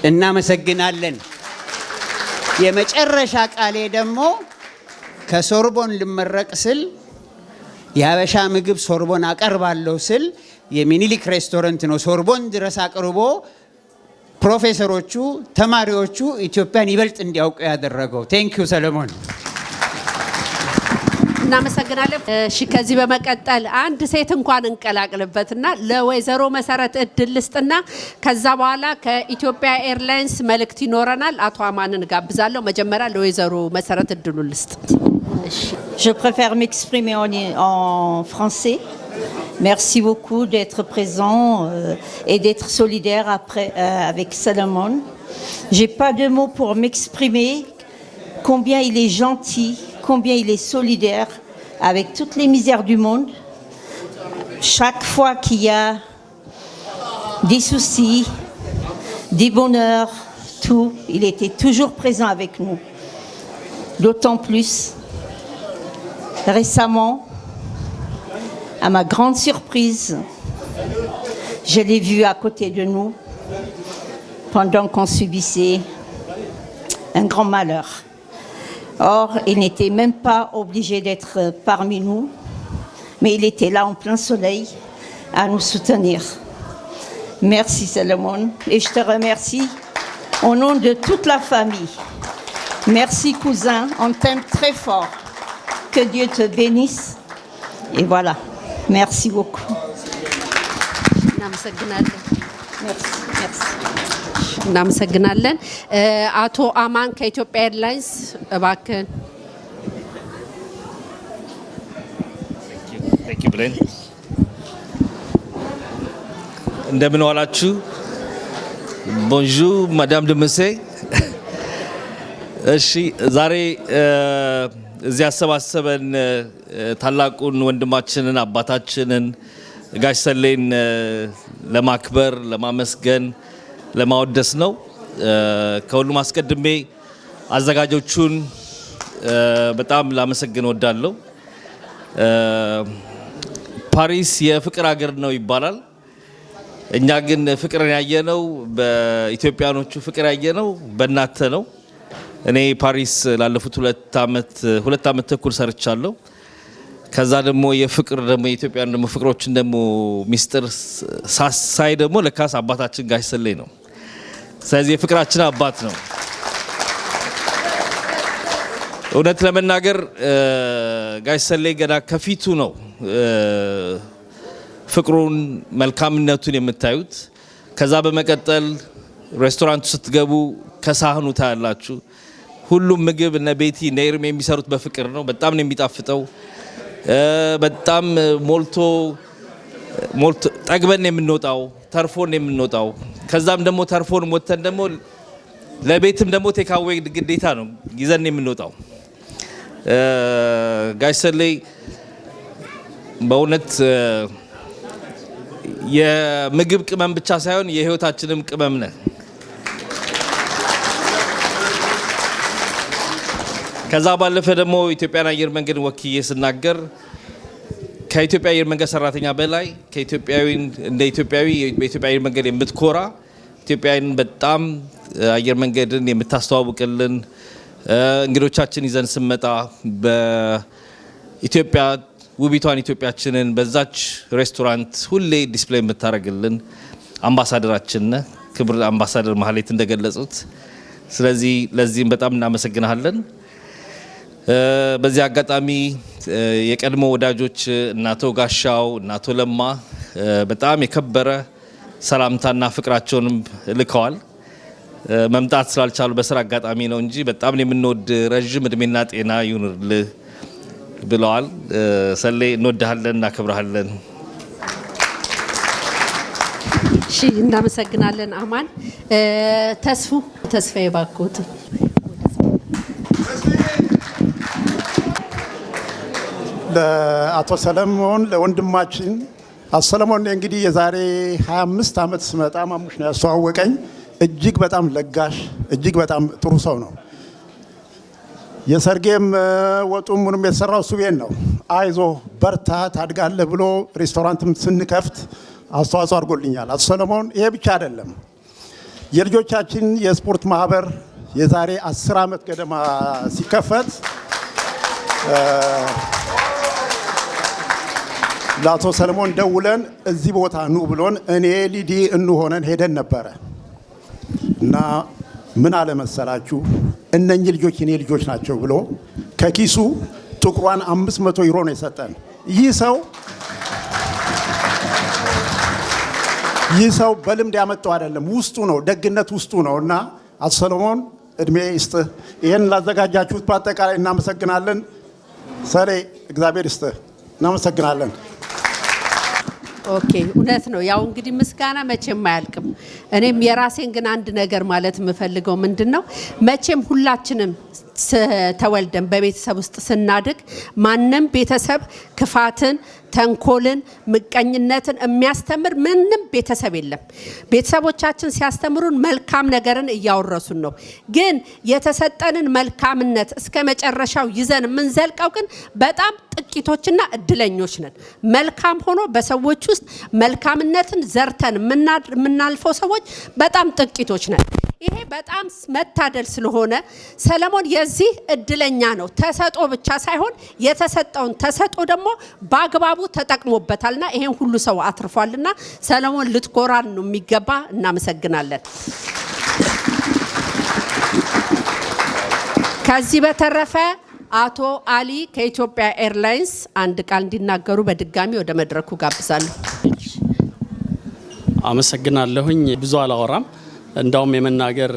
እናመሰግናለን። የመጨረሻ ቃሌ ደግሞ ከሶርቦን ልመረቅ ስል የሀበሻ ምግብ ሶርቦን አቀርባለሁ ስል የሚኒሊክ ሬስቶራንት ነው ሶርቦን ድረስ አቅርቦ ፕሮፌሰሮቹ፣ ተማሪዎቹ ኢትዮጵያን ይበልጥ እንዲያውቁ ያደረገው። ቴንኪዩ ሰለሞን። እናመሰግናለን። እሺ ከዚህ በመቀጠል አንድ ሴት እንኳን እንቀላቅልበትና ለወይዘሮ መሰረት እድል ልስጥና ከዛ በኋላ ከኢትዮጵያ ኤርላይንስ መልእክት ይኖረናል። አቶ አማንን ጋብዛለሁ። መጀመሪያ ለወይዘሮ መሰረት እድሉ ልስጥ። Je préfère m'exprimer en français. Merci beaucoup d'être présent et d'être solidaire avec Salomon. J'ai pas de mots pour m'exprimer combien il est gentil, combien il est solidaire avec toutes les misères du monde. Chaque fois qu'il y a des soucis, des bonheurs, tout, il était toujours présent avec nous. D'autant plus récemment, à ma grande surprise, je l'ai vu à côté de nous pendant qu'on subissait un grand malheur. Or, il n'était même pas obligé d'être parmi nous, mais il était là en plein soleil à nous soutenir. Merci Salomon, et je te remercie au nom de toute la famille. Merci cousin, on t'aime très fort. Que Dieu te bénisse. Et voilà. Merci beaucoup. እናመሰግናለን። አቶ አማን ከኢትዮጵያ ኤርላይንስ እባክህን። እንደምን ዋላችሁ? ቦንጆur ማዳም ደምሴ። እሺ ዛሬ እዚህ ያሰባሰበን ታላቁን ወንድማችንን አባታችንን ጋሽ ሰሌን ለማክበር፣ ለማመስገን፣ ለማወደስ ነው። ከሁሉም አስቀድሜ አዘጋጆቹን በጣም ላመሰግን ወዳለሁ። ፓሪስ የፍቅር ሀገር ነው ይባላል። እኛ ግን ፍቅርን ያየነው በኢትዮጵያኖቹ ፍቅር ያየነው በእናንተ ነው። እኔ ፓሪስ ላለፉት ሁለት ዓመት ተኩል ሰርቻለሁ። ከዛ ደግሞ የፍቅር ደግሞ የኢትዮጵያን ደግሞ ፍቅሮችን ደግሞ ሚስጥር ሳሳይ ደግሞ ለካስ አባታችን ጋሽ ሰሌ ነው። ስለዚህ የፍቅራችን አባት ነው። እውነት ለመናገር ጋሽ ሰሌ ገና ከፊቱ ነው ፍቅሩን መልካምነቱን የምታዩት። ከዛ በመቀጠል ሬስቶራንቱ ስትገቡ ከሳህኑ ታያላችሁ። ሁሉም ምግብ እነ ቤቲ እነ ኤርሜ የሚሰሩት በፍቅር ነው። በጣም ነው የሚጣፍጠው። በጣም ሞልቶ ጠግበን የምንወጣው ተርፎን የምንወጣው። ከዛም ደግሞ ተርፎን ወተን ደግሞ ለቤትም ደግሞ ቴካዌ ግዴታ ነው ይዘን የምንወጣው። ጋሽ ሰሌ በእውነት የምግብ ቅመም ብቻ ሳይሆን የህይወታችንም ቅመም ነህ። ከዛ ባለፈ ደግሞ ኢትዮጵያን አየር መንገድ ወክዬ ስናገር ከኢትዮጵያ አየር መንገድ ሰራተኛ በላይ ከኢትዮጵያዊ እንደ ኢትዮጵያዊ በኢትዮጵያ አየር መንገድ የምትኮራ ኢትዮጵያን በጣም አየር መንገድን የምታስተዋውቅልን እንግዶቻችን ይዘን ስመጣ በኢትዮጵያ ውቢቷን ኢትዮጵያችንን በዛች ሬስቶራንት ሁሌ ዲስፕሌይ የምታደርግልን አምባሳደራችን ነህ፣ ክብር አምባሳደር ማህሌት እንደገለጹት። ስለዚህ ለዚህም በጣም እናመሰግናለን። በዚህ አጋጣሚ የቀድሞ ወዳጆች እናቶ ጋሻው እናቶ ለማ በጣም የከበረ ሰላምታና ፍቅራቸውንም ልከዋል። መምጣት ስላልቻሉ በስራ አጋጣሚ ነው እንጂ በጣም የምንወድ ረጅም እድሜና ጤና ይሁንልህ ብለዋል። ሰሌ እንወድሃለን፣ እናከብረሃለን። እሺ እናመሰግናለን። አማን ተስፋዬ ባኮት ለአቶ ሰለሞን ለወንድማችን አቶ ሰለሞን እንግዲህ የዛሬ 25 ዓመት ስመጣ ማሙሽ ነው ያስተዋወቀኝ። እጅግ በጣም ለጋሽ እጅግ በጣም ጥሩ ሰው ነው። የሰርጌም ወጡም ምንም የተሰራው እሱ ቤት ነው። አይዞ በርታ ታድጋለህ ብሎ ሬስቶራንትም ስንከፍት አስተዋጽኦ አድርጎልኛል አቶ ሰለሞን። ይሄ ብቻ አይደለም። የልጆቻችን የስፖርት ማህበር የዛሬ 10 ዓመት ገደማ ሲከፈት ለአቶ ሰለሞን ደውለን እዚህ ቦታ ኑ ብሎን እኔ ሊዲ እንሆነን ሄደን ነበረ እና ምን አለ መሰላችሁ እነኚህ ልጆች የኔ ልጆች ናቸው ብሎ ከኪሱ ጥቁሯን 500 ዩሮ ነው የሰጠን። ይህ ሰው በልምድ ያመጣው አይደለም፣ ውስጡ ነው፣ ደግነት ውስጡ ነው። እና አቶ ሰለሞን እድሜ ይስጥህ። ይሄን ላዘጋጃችሁት በአጠቃላይ እናመሰግናለን። ሰሌ እግዚአብሔር ይስጥህ። እናመሰግናለን። ኦኬ፣ እውነት ነው። ያው እንግዲህ ምስጋና መቼም አያልቅም። እኔም የራሴን ግን አንድ ነገር ማለት የምፈልገው ምንድነው መቼም ሁላችንም ተወልደን በቤተሰብ ውስጥ ስናድግ ማንም ቤተሰብ ክፋትን፣ ተንኮልን፣ ምቀኝነትን የሚያስተምር ምንም ቤተሰብ የለም። ቤተሰቦቻችን ሲያስተምሩን መልካም ነገርን እያወረሱን ነው። ግን የተሰጠንን መልካምነት እስከ መጨረሻው ይዘን የምንዘልቀው ግን በጣም ጥቂቶችና እድለኞች ነን። መልካም ሆኖ በሰዎች ውስጥ መልካምነትን ዘርተን የምናልፈው ሰዎች በጣም ጥቂቶች ነን። ይሄ በጣም መታደል ስለሆነ ሰለሞን የዚህ እድለኛ ነው። ተሰጦ ብቻ ሳይሆን የተሰጠውን ተሰጦ ደግሞ በአግባቡ ተጠቅሞበታልና ይሄን ሁሉ ሰው አትርፏልና ሰለሞን ልትኮራን ነው የሚገባ። እናመሰግናለን። ከዚህ በተረፈ አቶ አሊ ከኢትዮጵያ ኤርላይንስ አንድ ቃል እንዲናገሩ በድጋሚ ወደ መድረኩ ጋብዛለሁ። አመሰግናለሁኝ። ብዙ አላወራም። እንዳውም የመናገር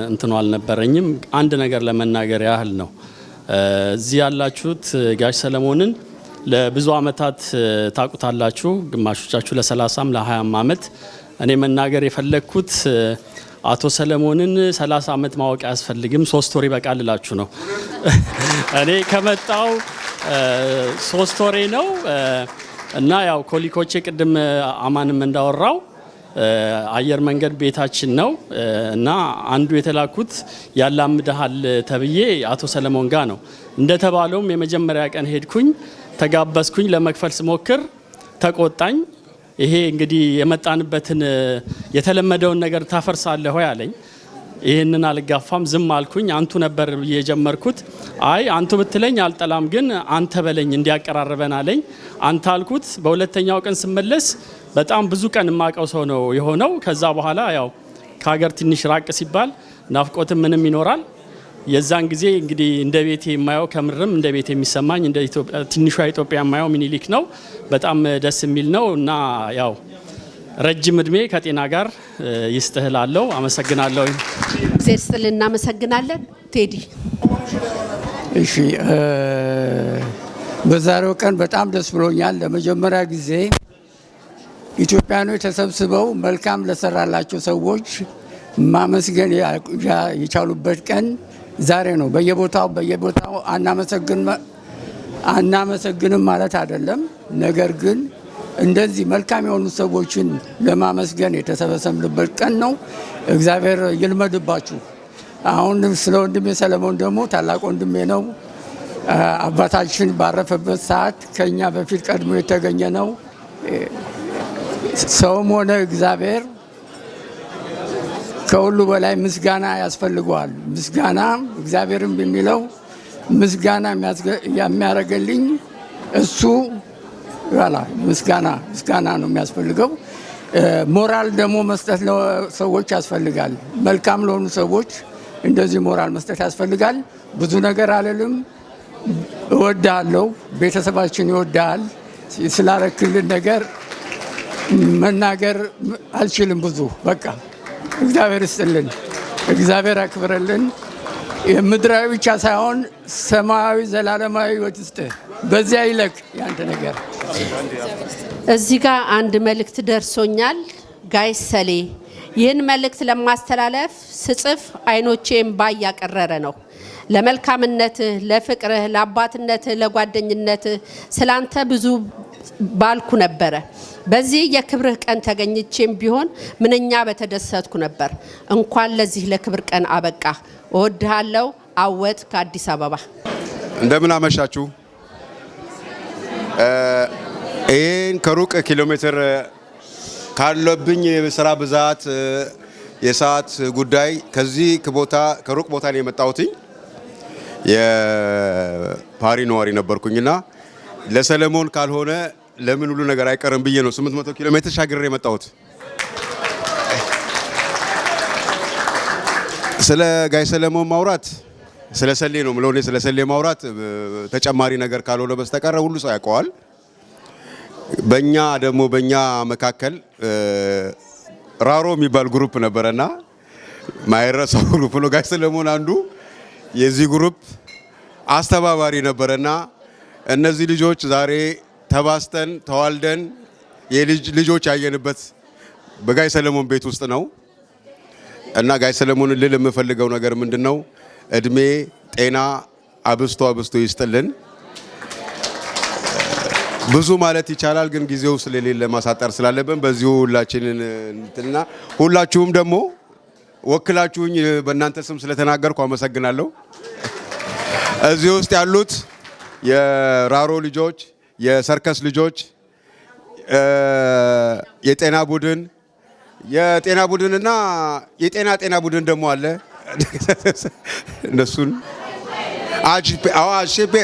እንትኑ አልነበረኝም። አንድ ነገር ለመናገር ያህል ነው። እዚህ ያላችሁት ጋሽ ሰለሞንን ለብዙ አመታት ታቁታላችሁ። ግማሾቻችሁ ለ30ም ለ20ም አመት። እኔ መናገር የፈለግኩት አቶ ሰለሞንን 30 አመት ማወቅ አያስፈልግም፣ 3 ወር ይበቃል እላችሁ ነው። እኔ ከመጣው 3 ወሬ ነው እና ያው ኮሊኮቼ ቅድም አማንም እንዳወራው አየር መንገድ ቤታችን ነው እና አንዱ የተላኩት ያላምደሃል ተብዬ አቶ ሰለሞን ጋር ነው። እንደተባለውም የመጀመሪያ ቀን ሄድኩኝ፣ ተጋበዝኩኝ። ለመክፈል ስሞክር ተቆጣኝ። ይሄ እንግዲህ የመጣንበትን የተለመደውን ነገር ታፈርሳለህ ሆይ አለኝ። ይህንን አልጋፋም፣ ዝም አልኩኝ። አንቱ ነበር የጀመርኩት። አይ አንቱ ብትለኝ አልጠላም፣ ግን አንተ በለኝ እንዲያቀራርበን አለኝ። አንተ አልኩት። በሁለተኛው ቀን ስመለስ በጣም ብዙ ቀን የማውቀው ሰው ነው የሆነው። ከዛ በኋላ ያው ከሀገር ትንሽ ራቅ ሲባል ናፍቆትም ምንም ይኖራል። የዛን ጊዜ እንግዲህ እንደ ቤቴ የማየው ከምርም እንደ ቤቴ የሚሰማኝ እንደ ትንሿ ኢትዮጵያ የማየው ሚኒሊክ ነው። በጣም ደስ የሚል ነው እና ያው ረጅም እድሜ ከጤና ጋር ይስጥህላለሁ። አመሰግናለሁ። እግዚአብሔር ይስጥልን። እናመሰግናለን። ቴዲ እሺ፣ በዛሬው ቀን በጣም ደስ ብሎኛል። ለመጀመሪያ ጊዜ ኢትዮጵያኖች ተሰብስበው መልካም ለሰራላቸው ሰዎች ማመስገን የቻሉበት ቀን ዛሬ ነው። በየቦታው አናመሰግንም ማለት አይደለም። ነገር ግን እንደዚህ መልካም የሆኑ ሰዎችን ለማመስገን የተሰበሰብንበት ቀን ነው። እግዚአብሔር ይልመድባችሁ። አሁን ስለ ወንድሜ ሰለሞን ደግሞ ታላቅ ወንድሜ ነው። አባታችን ባረፈበት ሰዓት ከኛ በፊት ቀድሞ የተገኘ ነው። ሰውም ሆነ እግዚአብሔር ከሁሉ በላይ ምስጋና ያስፈልገዋል። ምስጋና እግዚአብሔርም የሚለው ምስጋና የሚያደርግልኝ እሱ ምስጋና ነው የሚያስፈልገው። ሞራል ደግሞ መስጠት ለሰዎች ያስፈልጋል። መልካም ለሆኑ ሰዎች እንደዚህ ሞራል መስጠት ያስፈልጋል። ብዙ ነገር አልልም። እወድሃለሁ። ቤተሰባችን ይወድሃል። ስላረክልን ነገር መናገር አልችልም ብዙ። በቃ እግዚአብሔር ይስጥልን፣ እግዚአብሔር ያክብረልን። የምድራዊ ብቻ ሳይሆን ሰማያዊ ዘላለማዊ ሕይወት ይስጥህ። በዚያ ይለቅ ያንተ ነገር። እዚህ ጋር አንድ መልእክት ደርሶኛል። ጋይስ ሰሌ ይህን መልእክት ለማስተላለፍ ስጽፍ አይኖቼ እምባ እያቀረረ ነው። ለመልካምነትህ፣ ለፍቅርህ፣ ለአባትነትህ፣ ለጓደኝነትህ ስላንተ ብዙ ባልኩ ነበረ። በዚህ የክብርህ ቀን ተገኝቼም ቢሆን ምንኛ በተደሰትኩ ነበር። እንኳን ለዚህ ለክብር ቀን አበቃ። እወድሃለሁ። አወት ከአዲስ አበባ። እንደምን አመሻችሁ። ይህን ከሩቅ ኪሎ ሜትር ካለብኝ የስራ ብዛት የሰዓት ጉዳይ ከዚህ ከሩቅ ቦታ ነው የመጣሁትኝ። የፓሪ ነዋሪ ነበርኩኝና ለሰለሞን ካልሆነ ለምን ሁሉ ነገር አይቀርም ብዬ ነው 800 ኪሎ ሜትር ሻግሬ የመጣሁት። ስለ ጋይ ሰለሞን ማውራት ስለ ሰሌ ነው ምለው። እኔ ስለ ሰሌ ማውራት ተጨማሪ ነገር ካልሆነ በስተቀር ሁሉ ሰው ያውቀዋል። በእኛ መካከል ራሮ የሚባል ግሩፕ ነበረና ማይረሳው ግሩፕ ነው። ጋይ ሰለሞን አንዱ የዚህ ግሩፕ አስተባባሪ ነበረና እነዚህ ልጆች ዛሬ ተባስተን ተዋልደን ልጆች ያየንበት በጋይ ሰለሞን ቤት ውስጥ ነው እና ጋይ ሰለሞን ልል የምፈልገው ነገር ምንድነው? እድሜ ጤና አብስቶ ይስጥልን። ብዙ ማለት ይቻላል፣ ግን ጊዜው ስለሌለ ማሳጠር ስላለብን በዚሁ ሁላችንን እንትና ሁላችሁም ደግሞ ወክላችሁኝ በእናንተ ስም ስለተናገርኩ አመሰግናለሁ። እዚህ ውስጥ ያሉት የራሮ ልጆች፣ የሰርከስ ልጆች፣ የጤና ቡድንና የጤና ቡድን ደግሞ አለ።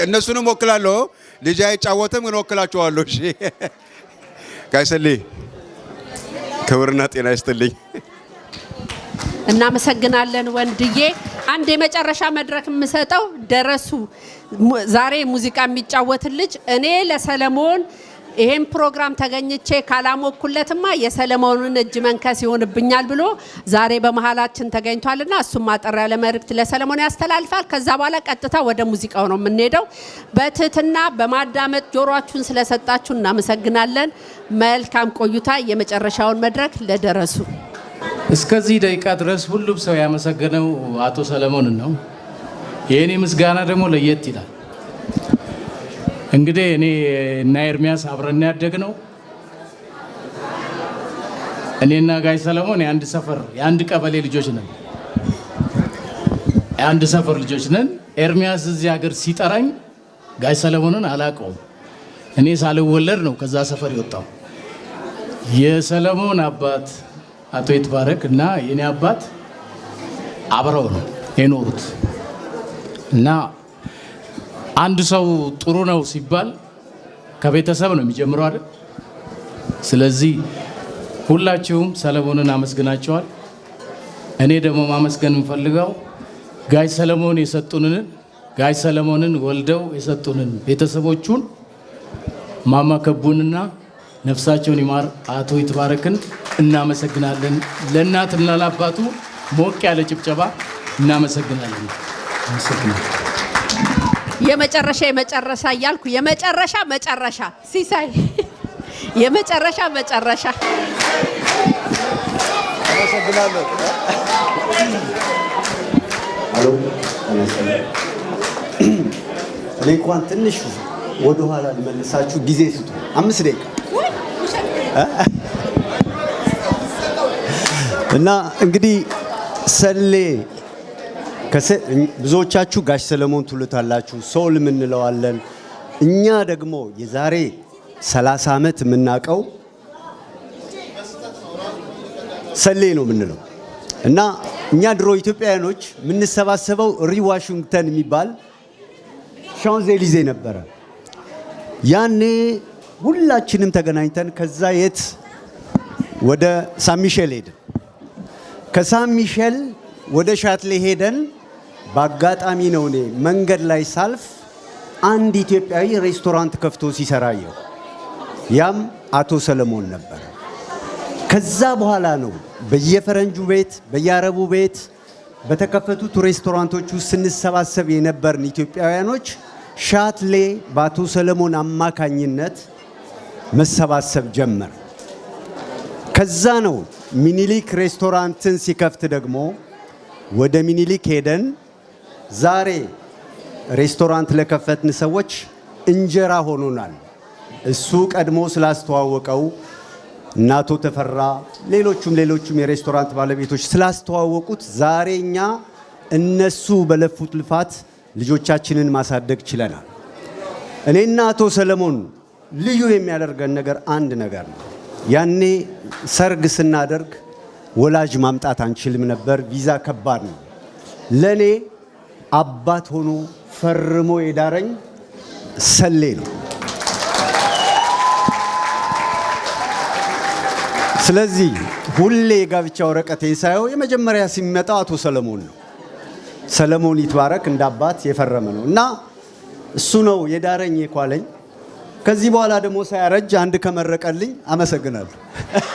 እነሱንም ወክላለሁ። ልጅ አይጫወትም ግን ወክላቸዋለሁ። እሺ ጋይ ሰሌ ክብርና ጤና ይስጥልኝ። እናመሰግናለን ወንድዬ። አንድ የመጨረሻ መድረክ የምሰጠው ደረሱ ዛሬ ሙዚቃ የሚጫወት ልጅ እኔ ለሰለሞን ይሄን ፕሮግራም ተገኝቼ ካላሞኩለትማ የሰለሞንን እጅ መንከስ ይሆንብኛል ብሎ ዛሬ በመሃላችን ተገኝቷልና እሱም ማጠር ያለ መልእክት ለሰለሞን ያስተላልፋል። ከዛ በኋላ ቀጥታ ወደ ሙዚቃው ነው የምንሄደው። በትህትና በማዳመጥ ጆሮአችሁን ስለሰጣችሁ እናመሰግናለን። መልካም ቆይታ። የመጨረሻውን መድረክ ለደረሱ። እስከዚህ ደቂቃ ድረስ ሁሉም ሰው ያመሰገነው አቶ ሰለሞንን ነው። የእኔ ምስጋና ደግሞ ለየት ይላል። እንግዲህ እኔ እና ኤርሚያስ አብረን ያደግነው እኔና ጋይ ሰለሞን የአንድ ቀበሌ ልጆች ነን። የአንድ ሰፈር ልጆች ነን። ኤርሚያስ እዚህ ሀገር ሲጠራኝ ጋይ ሰለሞንን አላውቀውም። እኔ ሳልወለድ ነው ከዛ ሰፈር የወጣው። የሰለሞን አባት አቶ ይትባረክ እና የኔ አባት አብረው ነው የኖሩት እና አንድ ሰው ጥሩ ነው ሲባል ከቤተሰብ ነው የሚጀምረው አይደል? ስለዚህ ሁላችሁም ሰለሞንን አመስግናቸዋል። እኔ ደግሞ ማመስገን የምፈልገው ጋሽ ሰለሞን የሰጡንን ጋሽ ሰለሞንን ወልደው የሰጡንን ቤተሰቦቹን ማማ ከቡንና ነፍሳቸውን ይማር አቶ ይትባረክን እናመሰግናለን። ለእናትና ለአባቱ ሞቅ ያለ ጭብጨባ እናመሰግናለን። የመጨረሻ እያልኩ የመጨረሻ ሲሳይ የመጨረሻ አመሰግናለሁ። እኔ እንኳን ትንሽ ወደ ኋላ ልመልሳችሁ ጊዜ ስጡ። 5 ደቂቃ እና እንግዲህ ሰሌ ብዙዎቻችሁ ጋሽ ሰለሞን ትሉታላችሁ፣ ሶል የምንለዋለን። እኛ ደግሞ የዛሬ 30 ዓመት የምናውቀው ሰሌ ነው የምንለው እና እኛ ድሮ ኢትዮጵያውያኖች የምንሰባሰበው ሪ ዋሽንግተን የሚባል ሻንゼሊዜ ነበረ። ያኔ ሁላችንም ተገናኝተን ከዛ የት ወደ ሳን ሚሼል ሄድን። ከሳን ሚሼል ወደ ሻትሌ ሄደን በአጋጣሚ ነው እኔ መንገድ ላይ ሳልፍ አንድ ኢትዮጵያዊ ሬስቶራንት ከፍቶ ሲሰራየው፣ ያም አቶ ሰለሞን ነበር። ከዛ በኋላ ነው በየፈረንጁ ቤት በየአረቡ ቤት በተከፈቱት ሬስቶራንቶች ውስጥ ስንሰባሰብ የነበርን ኢትዮጵያውያኖች ሻትሌ በአቶ ሰለሞን አማካኝነት መሰባሰብ ጀመር። ከዛ ነው ሚኒሊክ ሬስቶራንትን ሲከፍት ደግሞ ወደ ሚኒሊክ ሄደን ዛሬ ሬስቶራንት ለከፈትን ሰዎች እንጀራ ሆኖናል። እሱ ቀድሞ ስላስተዋወቀው እና አቶ ተፈራ ሌሎቹም የሬስቶራንት ባለቤቶች ስላስተዋወቁት ዛሬ እኛ እነሱ በለፉት ልፋት ልጆቻችንን ማሳደግ ችለናል። እኔና አቶ ሰለሞን ልዩ የሚያደርገን ነገር አንድ ነገር ነው። ያኔ ሰርግ ስናደርግ ወላጅ ማምጣት አንችልም ነበር። ቪዛ ከባድ ነው። ለኔ አባት ሆኖ ፈርሞ የዳረኝ ሰሌ ነው። ስለዚህ ሁሌ የጋብቻ ወረቀቴን ሳየው የመጀመሪያ ሲመጣው አቶ ሰለሞን ነው። ሰለሞን ይትባረክ እንደ አባት የፈረመ ነው እና እሱ ነው የዳረኝ የኳለኝ። ከዚህ በኋላ ደግሞ ሳያረጅ አንድ ከመረቀልኝ አመሰግናለሁ።